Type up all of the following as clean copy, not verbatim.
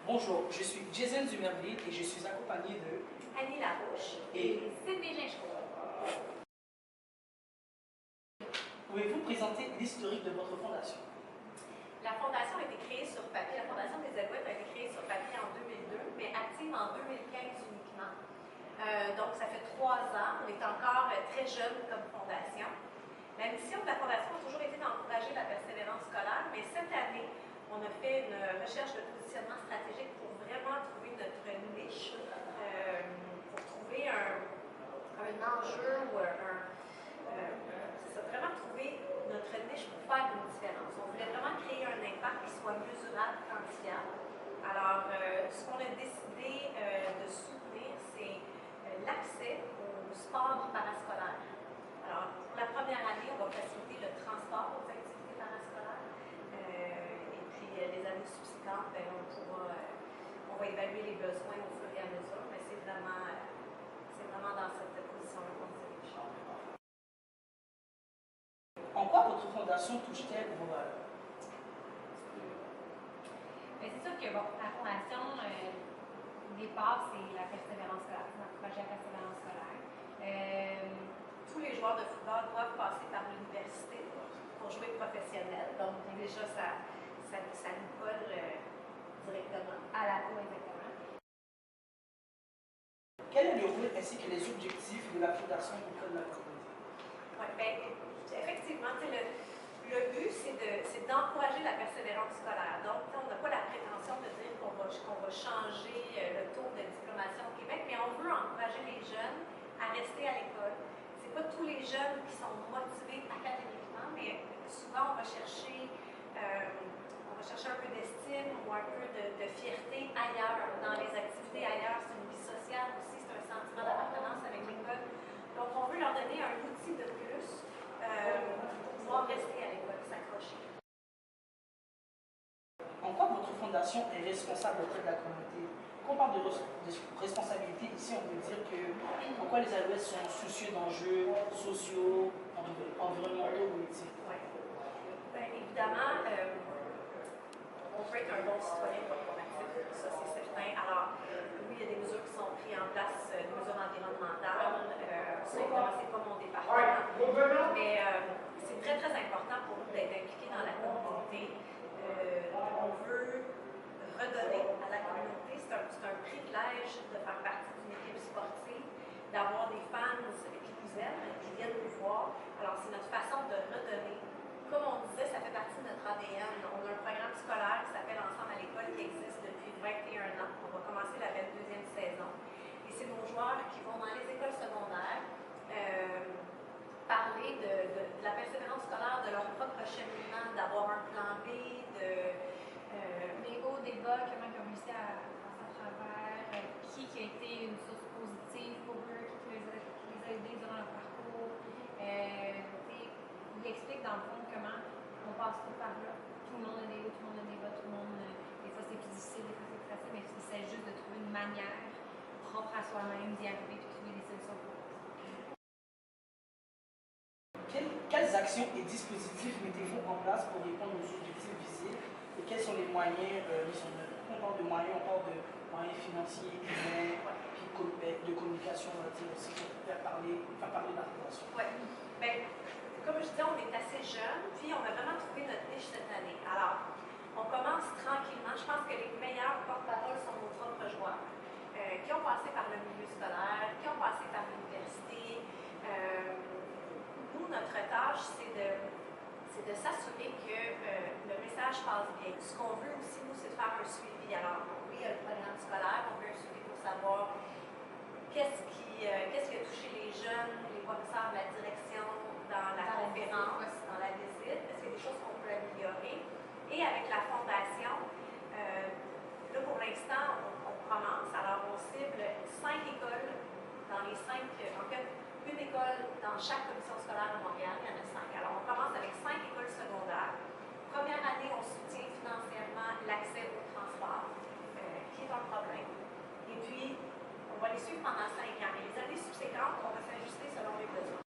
Bonjour, je suis Jason Zumerville et je suis accompagné de Annie Larouche et Sydney Ginchot. Pouvez-vous présenter l'historique de votre fondation? La fondation a été créée sur papier. La Fondation des Alouettes a été créée sur papier en 2002, mais active en 2015 uniquement. Donc, ça fait 3 ans. On est encore très jeune comme fondation. La mission de la Fondation a toujours été d'encourager la persévérance scolaire, mais cette année, on a fait une recherche de positionnement stratégique pour vraiment trouver notre niche, pour trouver un enjeu ou c'est ça, vraiment trouver notre niche pour faire une différence. On voulait vraiment créer un impact qui soit mesurable, quantifiable. Alors, ce qu'on a décidé de soutenir, c'est l'accès au sport parascolaire. Alors, pour la première année, on va faciliter le transport aux activités parascolaires. Et puis, les années subséquentes, ben, on va évaluer les besoins au fur et à mesure, mais c'est vraiment dans cette position-là qu'on se dirige. En quoi votre fondation touche-t-elle vos valeurs? C'est sûr que bon, la fondation, au départ, c'est la persévérance scolaire, c'est notre projet persévérance scolaire. Tous les joueurs de football doivent passer par l'université pour jouer professionnel. Donc, déjà, ça nous colle directement. À la peau, exactement. Quel est le rôle ainsi que les objectifs de la fondation auprès de la communauté? Oui, bien, effectivement, le but, c'est d'encourager la persévérance scolaire. Donc, on n'a pas la prétention de dire qu'on va changer le taux de diplomation au Québec, mais on veut encourager les jeunes à rester à l'école. Ce n'est pas tous les jeunes qui sont motivés académiquement, mais souvent, on va chercher un peu d'estime ou un peu de fierté ailleurs, dans les activités ailleurs. C'est une vie sociale aussi, c'est un sentiment d'appartenance avec l'école. Donc, on veut leur donner un outil de plus pour pouvoir rester à l'école, s'accrocher. En quoi votre fondation est responsable auprès de la communauté? Quand on parle de responsabilité, ici on veut dire que pourquoi les Alouettes sont soucieux d'enjeux sociaux, environnementaux ou éthiques? Oui. Bien, évidemment, on veut être un bon citoyen corporatif, ça c'est certain. Alors, oui, il y a des mesures qui sont prises en place, des mesures environnementales. Ça, évidemment, c'est pas mon département. Mais c'est très, très important pour nous d'être impliqués dans la communauté. On veut redonner à la communauté. C'est un privilège de faire partie d'une équipe sportive, d'avoir des fans qui nous aiment, qui viennent nous voir. Alors, c'est notre façon de redonner. Comme on disait, ça fait partie de notre ADN. On a un programme scolaire qui s'appelle Ensemble à l'école qui existe depuis 21 ans. On va commencer la 22e saison. Et c'est nos joueurs qui vont dans les écoles secondaires parler de la persévérance scolaire, de leur propre cheminement, d'avoir un plan B, des hauts, des bas, comment ils ont réussi à passer à travers, qui a été une source positive pour eux, qui les a aidés durant leur parcours. Il explique dans le fond comment on passe tout par là. Tout le monde a des hauts, tout le monde a des bas, tout le monde. Des fois c'est plus difficile, des fois c'est plus facile, mais c'est juste de trouver une manière propre à soi-même d'y arriver et de trouver des solutions pour eux. Quelles actions et dispositifs mettez-vous en place pour répondre aux objectifs visés et quels sont les moyens mis en œuvre? On parle de moyens, on parle de moyens financiers, humains, puis de communication, aussi pour faire parler de la fondation. Oui. Bien, comme je disais, on est assez jeunes, puis on a vraiment trouvé notre niche cette année. Alors, on commence tranquillement. Je pense que les meilleurs porte-parole sont nos propres joueurs, qui ont passé par le milieu scolaire, qui ont passé par l'université. Nous, notre tâche, c'est de s'assurer que le message passe bien. Ce qu'on veut aussi, nous, c'est de faire un suivi. Alors, oui, il y a le programme scolaire, on veut un suivi pour savoir qu'est-ce qui a touché les jeunes, les professeurs, la direction, dans la conférence, dans la visite. Est-ce qu'il y a des choses qu'on peut améliorer? Et avec la fondation, là, pour l'instant, on commence. Alors, on cible 5 écoles dans les 5, en fait, une école dans chaque commission scolaire à Montréal, il y en a 5. Alors, on commence avec 5 écoles secondaires. Première année, on soutient financièrement l'accès au transport, qui est un problème. Et puis, on va les suivre pendant 5 ans. Et les années subséquentes, on va s'ajuster selon les besoins.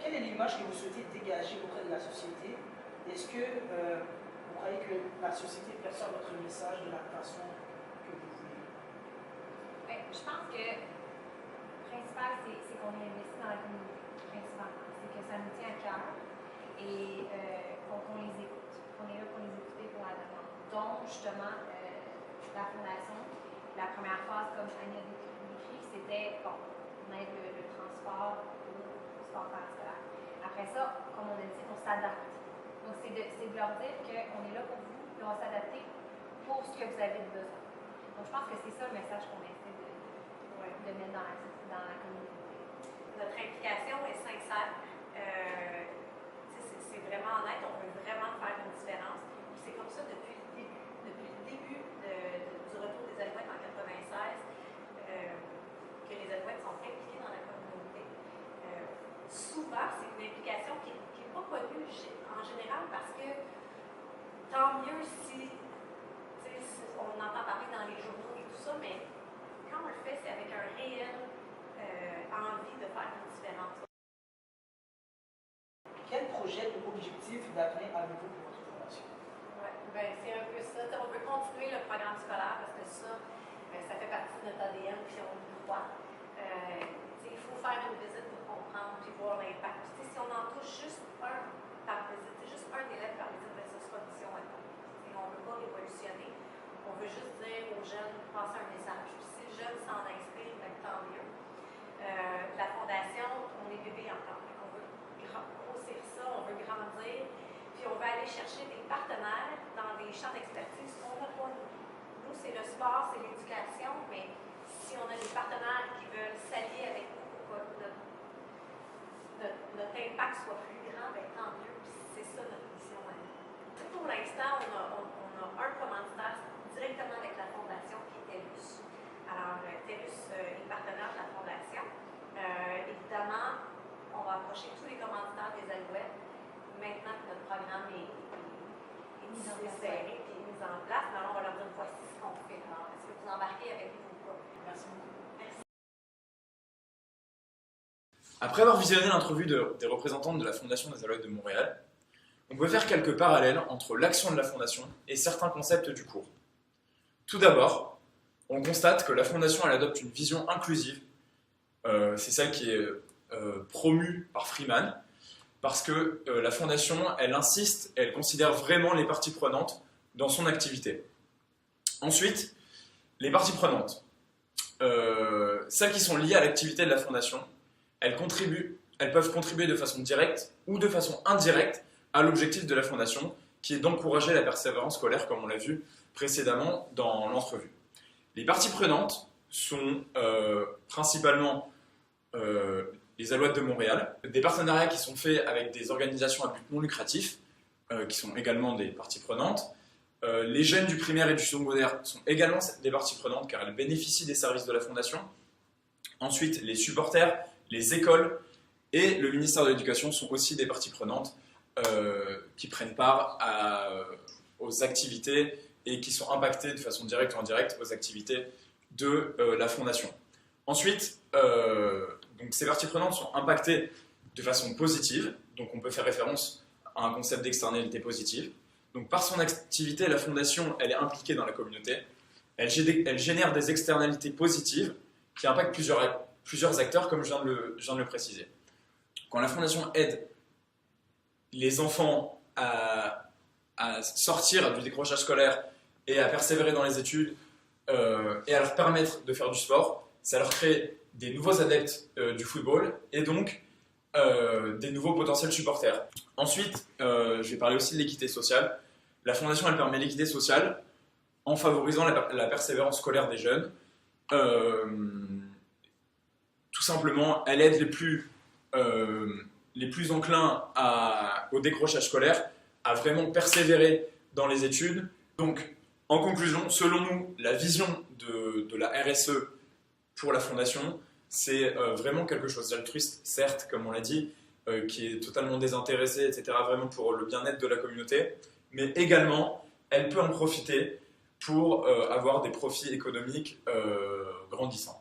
Quelle est l'image que vous souhaitez dégager auprès de la société? Est-ce que vous croyez que la la société perçoit votre message de la façon que vous voulez? Je pense que le principal, c'est qu'on est investi dans la communauté, principalement. C'est que ça nous tient à cœur et qu'on les écoute, qu'on est là pour les écouter pour la demande. Donc, justement, la fondation, la première phase, comme Annie a décrit, c'était, bon, on aide le transport au sport parascolaire. Après ça, comme on a dit, on s'adapte. Donc, c'est de leur dire qu'on est là pour vous, puis on va s'adapter pour ce que vous avez besoin. Donc, je pense que c'est ça le message qu'on essaie de mettre dans la communauté. Notre implication est sincère. C'est vraiment honnête, on veut vraiment faire une différence. C'est comme ça depuis le début. Depuis le début du retour des Alouettes en 1996, que les Alouettes sont impliquées dans la communauté. Souvent, c'est une implication qui n'est pas connue en général parce que tant mieux si on entend parler dans les journaux et tout ça, mais quand on le fait, c'est avec un réel envie de faire une différence. Quel projet ou objectif d'avenir avez-vous pour votre formation? Ouais, ben, c'est un peu ça. On veut continuer le programme scolaire parce que ça fait partie de notre ADN puis on y croit. Il faut faire une visite pour comprendre puis voir l'impact. Si on en touche juste un par visite, juste un élève par visite, ben, ça sera mission accomplie. On ne veut pas révolutionner. On veut juste dire aux jeunes, passer un message. Puis si le jeune s'en inspire, ben, tant mieux. La fondation, on est bébé encore. On veut grossir ça, on veut grandir, puis on veut aller chercher des partenaires dans des champs d'expertise qu'on n'a pas nous. Nous, c'est le sport, c'est l'éducation, mais si on a des partenaires qui veulent s'allier avec nous pour que notre impact soit plus grand, ben, tant mieux, puis c'est ça notre mission. Pour l'instant, on a un commanditaire directement avec la fondation qui est TELUS. Alors, TELUS est partenaire de la fondation. Évidemment, on va approcher tous les commanditaires des Alouettes maintenant que notre programme est serré et mis en place. Alors, on va leur dire voici ce qu'on fait. Alors, est-ce que vous embarquez avec nous ou pas? Merci beaucoup. Merci. Après avoir visionné l'entrevue des représentants de la Fondation des Alouettes de Montréal, on peut faire quelques parallèles entre l'action de la Fondation et certains concepts du cours. Tout d'abord, on constate que la Fondation elle adopte une vision inclusive. C'est celle qui est promue par Freeman, parce que la Fondation, elle insiste, elle considère vraiment les parties prenantes dans son activité. Ensuite, les parties prenantes, celles qui sont liées à l'activité de la Fondation, elles peuvent contribuer de façon directe ou de façon indirecte à l'objectif de la Fondation, qui est d'encourager la persévérance scolaire, comme on l'a vu précédemment dans l'entrevue. Les parties prenantes sont principalement les Alouettes de Montréal, des partenariats qui sont faits avec des organisations à but non lucratif, qui sont également des parties prenantes. Les jeunes du primaire et du secondaire sont également des parties prenantes car elles bénéficient des services de la Fondation. Ensuite, les supporters, les écoles et le ministère de l'Éducation sont aussi des parties prenantes qui prennent part aux activités et qui sont impactées de façon directe ou indirecte aux activités de la Fondation. Ensuite, donc ces parties prenantes sont impactées de façon positive, donc on peut faire référence à un concept d'externalité positive. Donc par son activité, la Fondation elle est impliquée dans la communauté, elle génère des externalités positives qui impactent plusieurs acteurs, comme je viens de le préciser. Quand la Fondation aide les enfants à sortir du décrochage scolaire et à persévérer dans les études et à leur permettre de faire du sport, ça leur crée des nouveaux adeptes du football et donc des nouveaux potentiels supporters. Ensuite, je vais parler aussi de l'équité sociale. La Fondation elle permet l'équité sociale en favorisant la persévérance scolaire des jeunes. Tout simplement, elle aide les plus enclins au décrochage scolaire à vraiment persévérer dans les études. Donc, en conclusion, selon nous, la vision de la RSE pour la Fondation, c'est vraiment quelque chose d'altruiste, certes, comme on l'a dit, qui est totalement désintéressé, etc., vraiment pour le bien-être de la communauté, mais également, elle peut en profiter pour avoir des profits économiques grandissants.